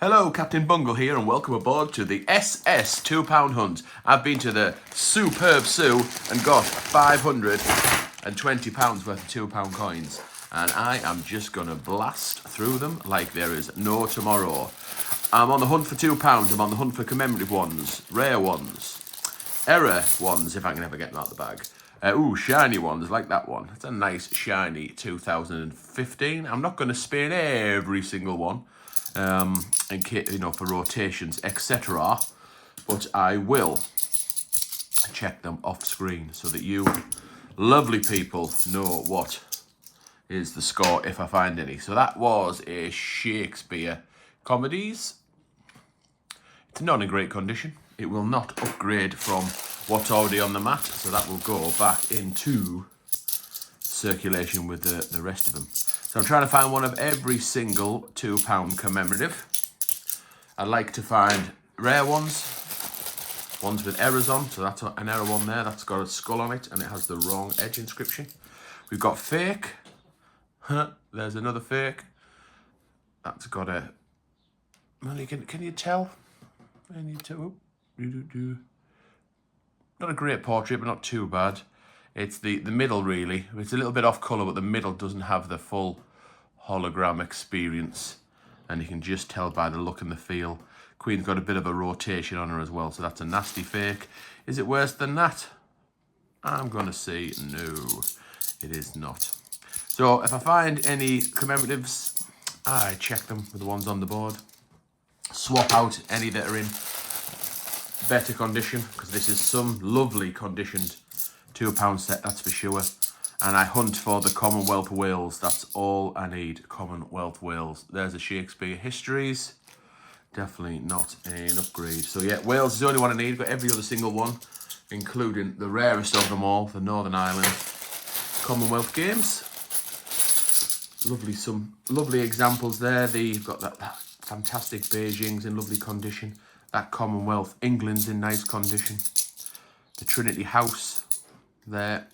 Hello, Captain Bungle here, and welcome aboard to the SS £2 hunt. I've been to the superb Sue and got £520 worth of £2 coins, and I am just gonna blast through them like there is no tomorrow. I'm on the hunt for £2. I'm on the hunt for commemorative ones, rare ones, error ones, if I can ever get them out of the bag. Shiny ones, like that one. It's a nice, shiny 2015. I'm not going to spin every single one, in case, for rotations, etc. But I will check them off screen so that you lovely people know what is the score if I find any. So that was a Shakespeare Comedies. It's not in great condition. It will not upgrade from what's already on the mat, so that will go back into circulation with the rest of them. So I'm trying to find one of every single £2 commemorative. I like to find rare ones with errors on, so that's an error one there, that's got a skull on it and it has the wrong edge inscription. We've got fake, there's another fake, that's got a, well, can you tell? Not a great portrait, but not too bad. It's the middle, really. It's a little bit off colour, but the middle doesn't have the full hologram experience. And you can just tell by the look and the feel. Queen's got a bit of a rotation on her as well, so that's a nasty fake. Is it worse than that? I'm going to say no, it is not. So if I find any commemoratives, I check them with the ones on the board. Swap out any that are in better condition, because this is some lovely conditioned £2 set, that's for sure. And I hunt for the Commonwealth Wales. That's all I need, Commonwealth Wales. There's a Shakespeare Histories. Definitely not an upgrade. So yeah, Wales is the only one I need. Got every other single one, including the rarest of them all, the Northern Ireland Commonwealth Games. Some lovely examples there. You've got that fantastic Beijing's in lovely condition. That Commonwealth England's in nice condition. The Trinity House there,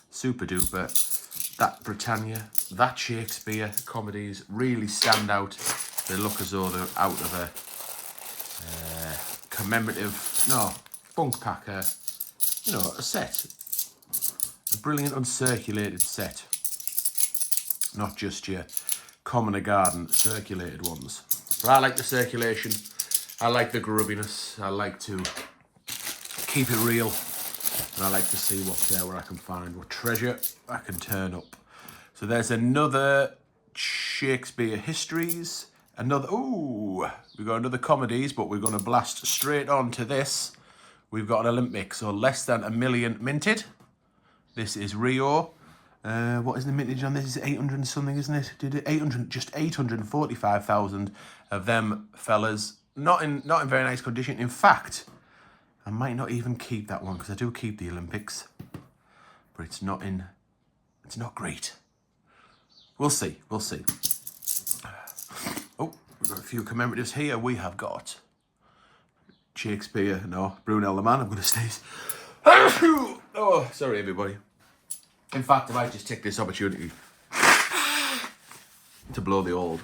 super duper. That Britannia, that Shakespeare Comedies really stand out. They look as though they're out of a commemorative, bunk packer, a set. A brilliant uncirculated set. Not just your commoner garden circulated ones. But I like the circulation. I like the grubbiness. I like to keep it real. And I like to see what's there, where I can find what treasure I can turn up. So there's another Shakespeare Histories. We've got another Comedies, but we're going to blast straight on to this. We've got an Olympic, so less than 1 million minted. This is Rio. What is the mintage on this? It's 800 and something, isn't it? Just 845,000 of them fellas. Not in very nice condition. In fact, I might not even keep that one, because I do keep the Olympics, but it's not great. We'll see. Oh, we've got a few commemoratives here. We have got Brunel the Man. I'm going to sneeze. Oh, sorry, everybody. In fact, I might just take this opportunity to blow the old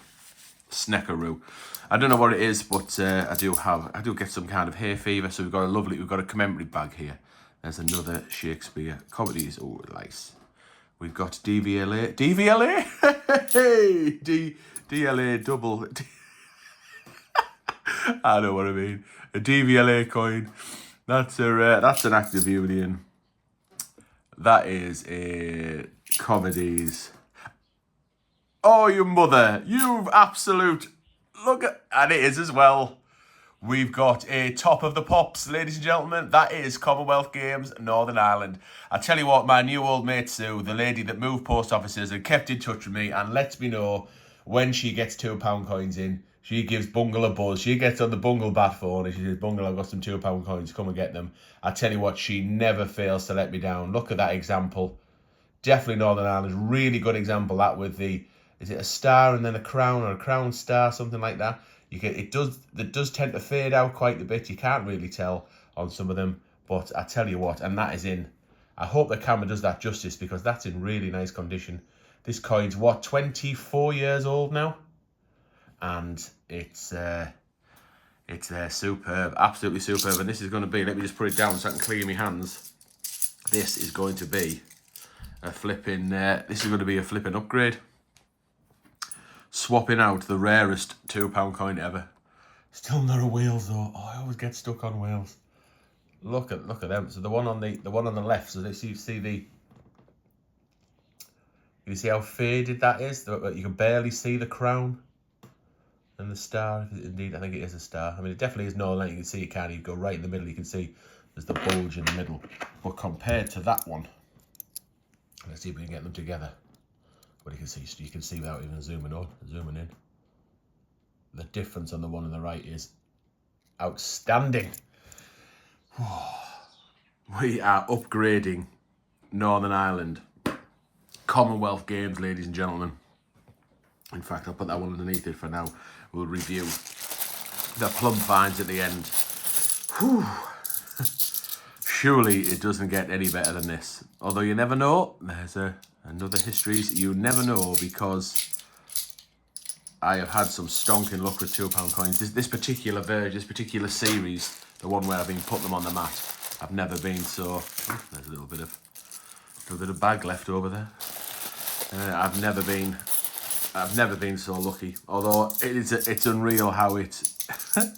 sneckaroo. I don't know what it is, but I do get some kind of hay fever. So we've got a commemorative bag here. There's another Shakespeare Comedies. Oh, nice. We've got DVLA, DLA double. I know what I mean. A DVLA coin. That's an active union. That is a Comedies. Oh, you mother! You've absolute. Look at, and it is as well. We've got a top of the pops, ladies and gentlemen. That is Commonwealth Games, Northern Ireland. I tell you what, my new old mate Sue, the lady that moved post offices and kept in touch with me and lets me know when she gets £2 coins in. She gives Bungle a buzz. She gets on the Bungle bat phone and she says, Bungle, I've got some £2 coins, come and get them. I tell you what, she never fails to let me down. Look at that example. Definitely Northern Ireland. Really good example, that with the, is it a star and then a crown, or a crown star, something like that? It does tend to fade out quite a bit. You can't really tell on some of them, but I tell you what, and that is in. I hope the camera does that justice, because that's in really nice condition. This coin's, what, 24 years old now? And it's It's superb, absolutely superb. And this is going to be, let me just put it down so I can clear my hands. This is going to be a flipping, upgrade. Swapping out the rarest £2 coin ever. Still not a whales though. Oh, I always get stuck on whales. Look at them. So the one on the left. So this, you see how faded that is. You can barely see the crown and the star. Indeed, I think it is a star. I mean, it definitely is Northern Ireland. You can see it, can't you? Go right in the middle. You can see there's the bulge in the middle. But compared to that one, let's see if we can get them together. But you can see without even zooming in. The difference on the one on the right is outstanding. We are upgrading Northern Ireland Commonwealth Games, ladies and gentlemen. In fact, I'll put that one underneath it for now. We'll review the plum finds at the end. Whew. Surely it doesn't get any better than this. Although you never know. There's another histories. You never know, because I have had some stonking luck with £2 coins. This particular version, this particular series, the one where I've been putting them on the mat, I've never been so. There's a little bit of bag left over there. I've never been so lucky. Although it's unreal how it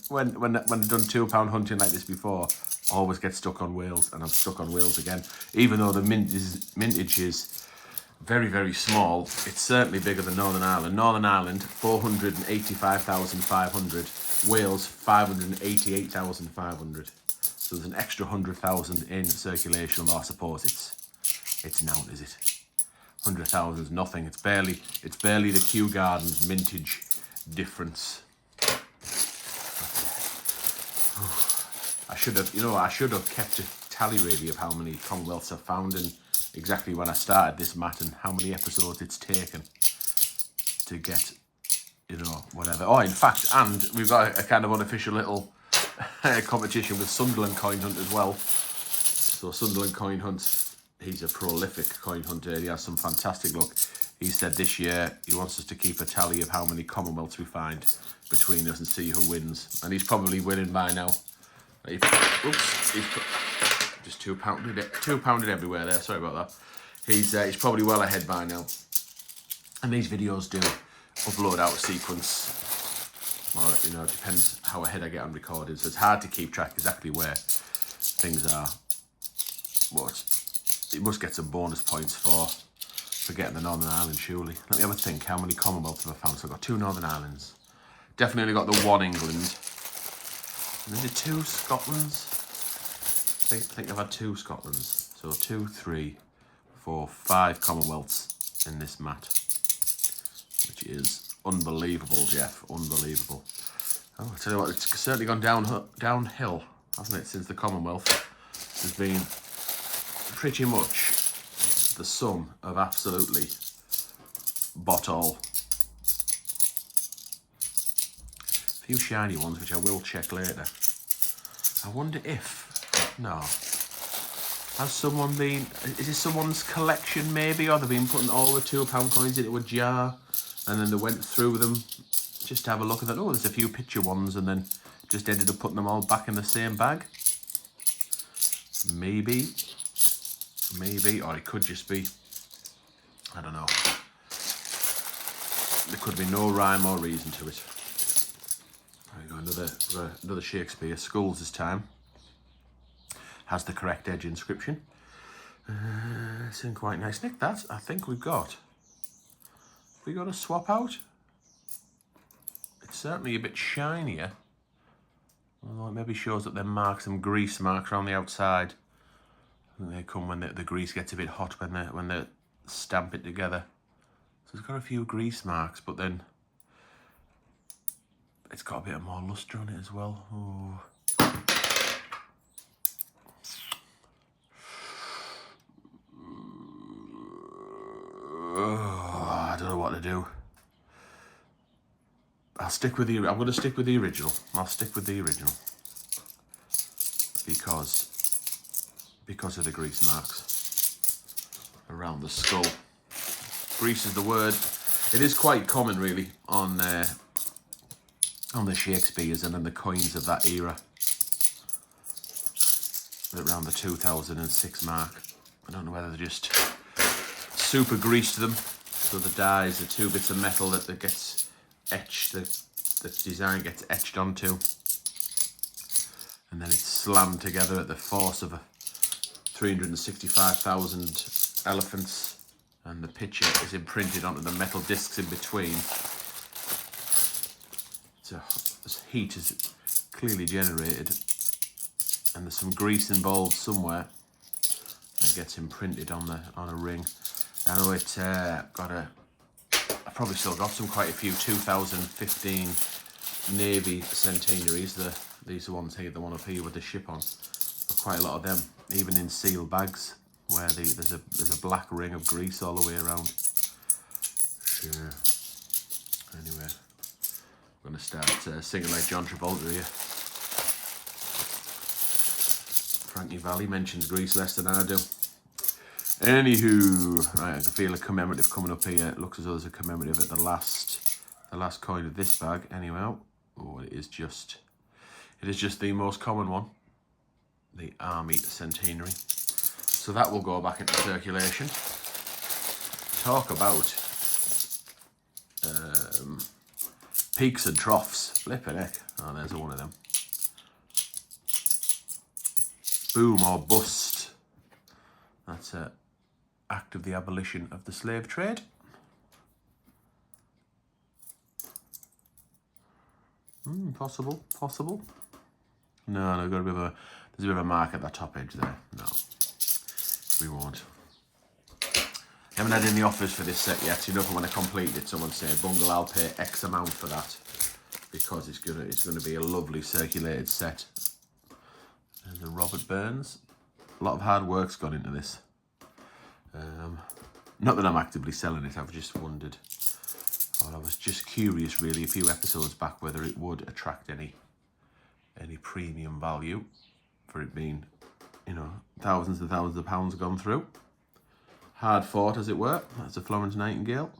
when I've done £2 hunting like this before, I always get stuck on whales, and I'm stuck on whales again. Even though the mintage is very, very small, it's certainly bigger than Northern Ireland. Northern Ireland 485,500, Wales 588,500. So there's an extra 100,000 in circulation. Although I suppose it's now, is it? 100,000 is nothing. It's barely the Kew Gardens mintage difference. I should have kept a tally really of how many Commonwealths I've found and exactly when I started this mat and how many episodes it's taken to get, whatever. Oh, in fact, and we've got a kind of unofficial little competition with Sunderland Coin Hunt as well. So Sunderland Coin Hunt, he's a prolific coin hunter. He has some fantastic luck. He said this year he wants us to keep a tally of how many Commonwealths we find between us and see who wins. And he's probably winning by now. He's just £2 everywhere there. Sorry about that. He's probably well ahead by now. And these videos do upload out a sequence. Well, it depends how ahead I get on recording. So it's hard to keep track exactly where things are. But it must get some bonus points for getting the Northern Ireland, surely. Let me have a think. How many Commonwealths have I found? So I've got 2 Northern Irelands. Definitely got the 1 England. And is it 2 Scotlands? I think I've had 2 Scotlands. So 2, 3, 4, 5 Commonwealths in this mat. Which is unbelievable, Jeff. Unbelievable. Oh, I tell you what, it's certainly gone downhill, hasn't it, since the Commonwealth has been pretty much the sum of absolutely bottle. A few shiny ones, which I will check later. I wonder if... No. Has someone been... Is this someone's collection, maybe? Or they've been putting all the £2 coins into a jar, and then they went through them just to have a look at that. Oh, there's a few picture ones, and then just ended up putting them all back in the same bag. Maybe. Maybe. Or it could just be... I don't know. There could be no rhyme or reason to it. There we go, another Shakespeare. Schools this time. Has the correct edge inscription. It's in quite nice. Nick, that's, I think we've got a swap out. It's certainly a bit shinier. Although it maybe shows that there marks, some grease marks around the outside. I think they come when the grease gets a bit hot when they stamp it together. So it's got a few grease marks, but then it's got a bit more luster on it as well. Oh. I don't know what to do. I'm going to stick with the original. I'll stick with the original because of the grease marks around the skull. Grease is the word. It is quite common, really, on on the Shakespeares and then the coins of that era. Around the 2006 mark. I don't know whether they're just super greased them, so the dies are 2 bits of metal that gets etched, the design gets etched onto, and then it's slammed together at the force of 365,000 elephants, and the picture is imprinted onto the metal discs in between. So this heat is clearly generated, and there's some grease involved somewhere that gets imprinted on a ring. I know it I probably still got quite a few 2015 Navy centenaries. These are ones here, the one up here with the ship on. Got quite a lot of them, even in seal bags, where there's a black ring of grease all the way around. Sure. Anyway, I'm gonna start singing like John Travolta here. Frankie Valli mentions grease less than I do. Anywho, right, I can feel a commemorative coming up here. It looks as though there's a commemorative at the last coin of this bag. Anyway, oh, it is just the most common one, the Army Centenary. So that will go back into circulation. Talk about peaks and troughs. Flippin' heck. Oh, there's one of them. Boom or bust. That's an act of the abolition of the slave trade. Possible. No, there's a bit of a mark at the top edge there. No, we won't. Haven't had in the offers for this set yet. You know, if I want to complete it, someone say, "Bungle, I'll pay X amount for that," because it's gonna be a lovely circulated set. There's a Robert Burns. A lot of hard work's gone into this. Not that I'm actively selling it. I've just wondered, or I was just curious, really, a few episodes back, whether it would attract any premium value for it being, thousands and thousands of pounds gone through. Hard fought, as it were. That's a Florence Nightingale.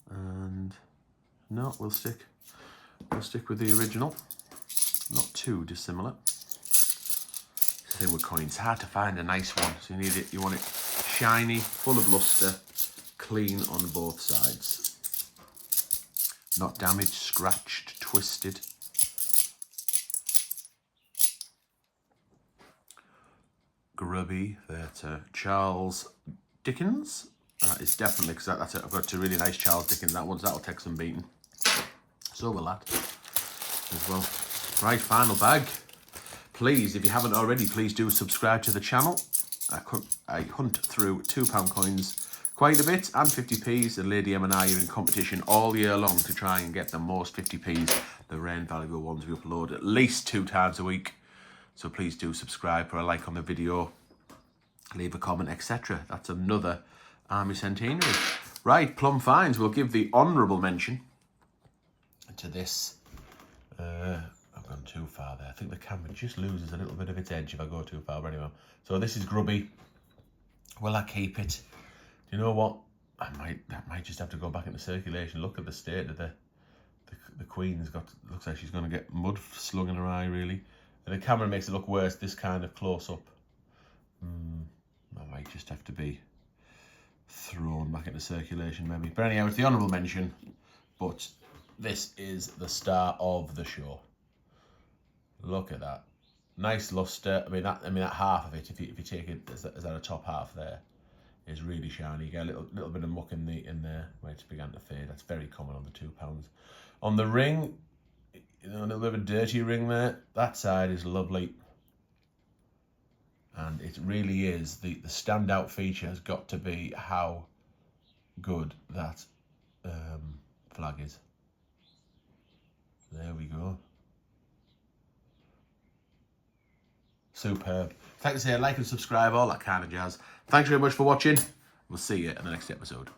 And no, we'll stick with the original. Not too dissimilar. Same with coins. Hard to find a nice one. So you want it shiny, full of luster, clean on both sides. Not damaged, scratched, twisted. Grubby. That's Charles Dickens. That is definitely, because I've got a really nice Charles Dickens. That'll take some beating. So will that as well. Right, final bag. Please, if you haven't already, please do subscribe to the channel. I hunt through £2 coins quite a bit, and 50p's, and Lady M and I are in competition all year long to try and get the most 50p's, the rare and valuable ones we upload at least 2 times a week. So please do subscribe, put a like on the video, leave a comment, etc. That's another Army Centenary. Right, Plum Finds will give the honourable mention to this. I've gone too far there. I think the camera just loses a little bit of its edge if I go too far. But anyway, so this is Grubby. Will I keep it? Do you know what? That might just have to go back into circulation. Look at the state of the Queen's got. Looks like she's going to get mud slung in her eye, really. And the camera makes it look worse this kind of close up. That might just have to be thrown back into circulation, maybe. But anyhow, it's the honourable mention. But this is the star of the show. Look at that, nice luster. I mean that half of it, if you take it as that a top half there, is really shiny. You get a little bit of muck in there where it's began to fade. That's very common on the £2. On the ring, a little bit of a dirty ring there. That side is lovely, and it really is the standout feature has got to be how good that flag is. There we go. Superb. Thanks for saying like and subscribe, all that kind of jazz. Thanks very much for watching. We'll see you in the next episode.